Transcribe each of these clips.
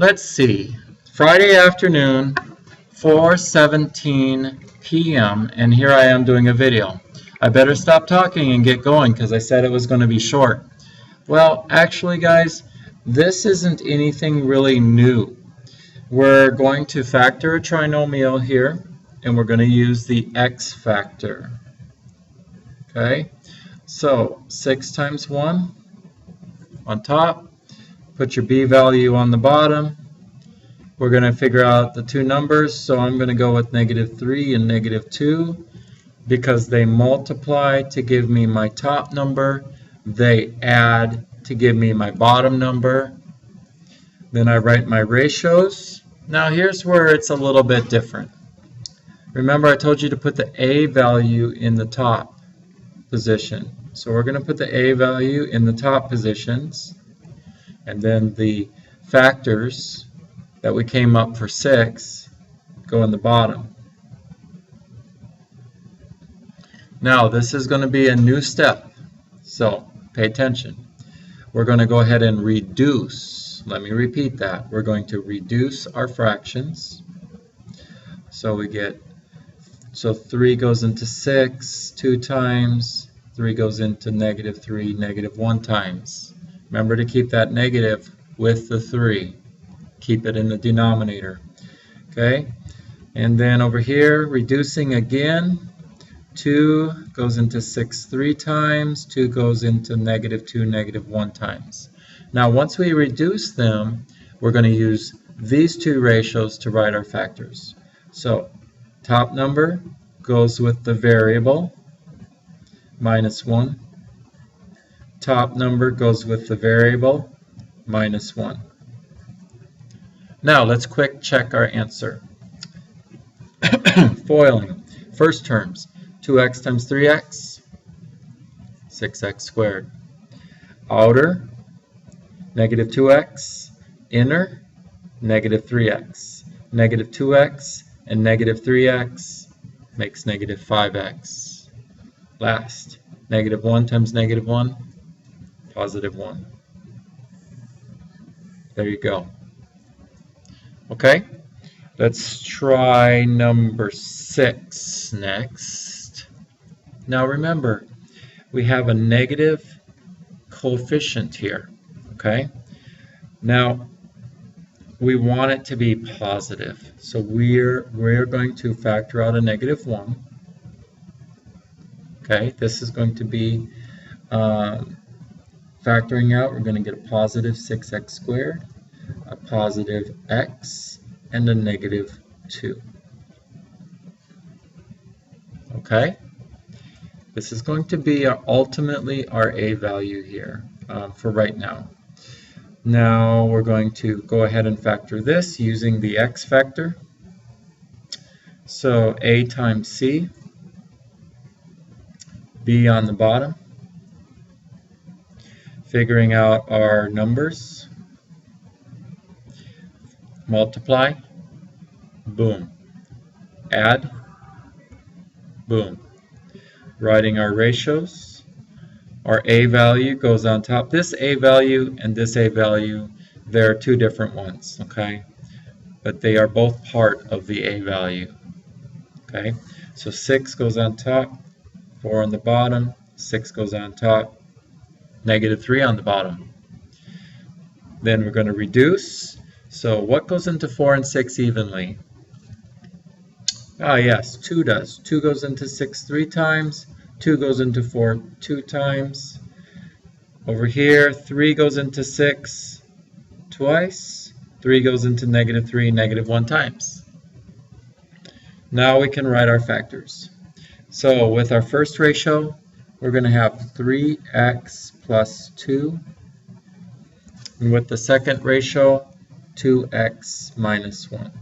Let's see. Friday afternoon, 4:17 p.m. and here I am doing a video. I better stop talking and get going because I said it was going to be short. Well, actually guys, this isn't anything really new. We're going to factor a trinomial here and we're going to use the x factor. Okay, so 6 times 1 on top, put your b value on the bottom. We're going to figure out the two numbers, so I'm going to go with -3 and -2 because they multiply to give me my top number, they add to give me my bottom number. Then I write my ratios. Now here's where it's a little bit different. Remember I told you to put the a value in the top position. So we're going to put the a value in the top positions, and then the factors that we came up for 6 go in the bottom. Now this is going to be a new step, so pay attention. We're going to go ahead and reduce. Let me repeat that. We're going to reduce our fractions. So we get, so 3 goes into 6 2 times, 3 goes into -3 -1 times. Remember to keep that negative with the 3. Keep it in the denominator. Okay, and then over here, reducing again, 2 goes into 6 3 times, 2 goes into -2 -1 times. Now once we reduce them, we're going to use these two ratios to write our factors. So top number goes with the variable, -1. Top number goes with the variable, -1. Now let's quick check our answer. Foiling. First terms, 2x times 3x, 6x squared. Outer, -2x. Inner, -3x. -2x and -3x makes -5x. Last, -1 times -1, +1. There you go. Okay, let's try number 6 next. Now remember, we have a negative coefficient here. Okay, now we want it to be positive, so we're going to factor out a -1. Okay, this is going to be factoring out. We're going to get a positive 6x squared, a positive x, and a -2. Okay, this is going to be ultimately our a value here for right now. Now we're going to go ahead and factor this using the x factor. So a times c, b on the bottom, figuring out our numbers, multiply, boom, add, boom. Writing our ratios, our a value goes on top. This a value and this a value, they're two different ones, okay? But they are both part of the a value, okay? So 6 goes on top, 4 on the bottom, 6 goes on top, -3 on the bottom. Then we're going to reduce. So what goes into 4 and 6 evenly? Ah yes, 2 does. 2 goes into 6 3 times, 2 goes into 4 2 times. Over here, 3 goes into 6 twice, 3 goes into -3 -1 times. Now we can write our factors. So with our first ratio, we're going to have 3x plus 2. And with the second ratio, 2x minus 1.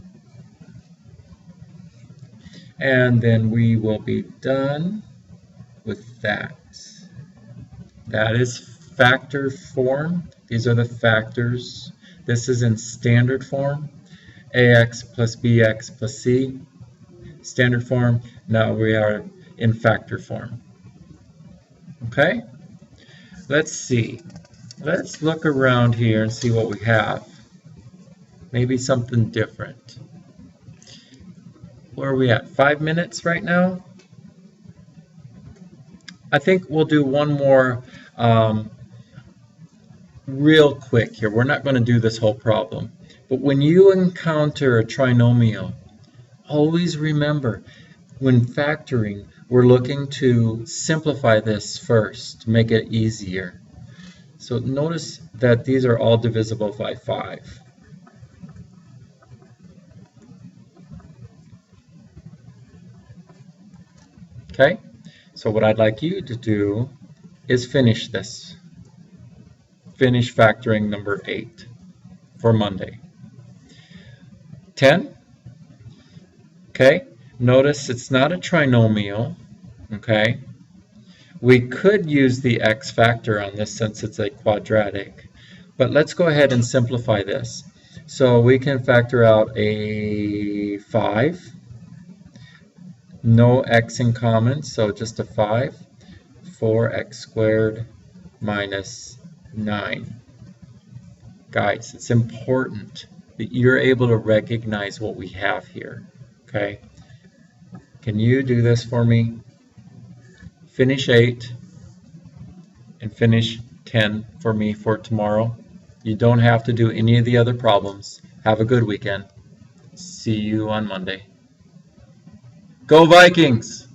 And then we will be done with that. That is factor form. These are the factors. This is in standard form. ax plus bx plus c. Standard form. Now we are in factor form. Okay? Let's see. Let's look around here and see what we have. Maybe something different. Where are we at? 5 minutes right now? I think we'll do one more real quick here. We're not going to do this whole problem. But when you encounter a trinomial, always remember, when factoring, we're looking to simplify this first to make it easier. So notice that these are all divisible by 5. Okay, so what I'd like you to do is finish this. Finish factoring number 8 for Monday. 10. Okay, notice it's not a trinomial. Okay, we could use the x factor on this since it's a quadratic, but let's go ahead and simplify this. So we can factor out a 5. No x in common, so just a 5. 4x squared minus 9. Guys, it's important that you're able to recognize what we have here. Okay? Can you do this for me? Finish 8 and finish 10 for me for tomorrow. You don't have to do any of the other problems. Have a good weekend. See you on Monday. Go Vikings!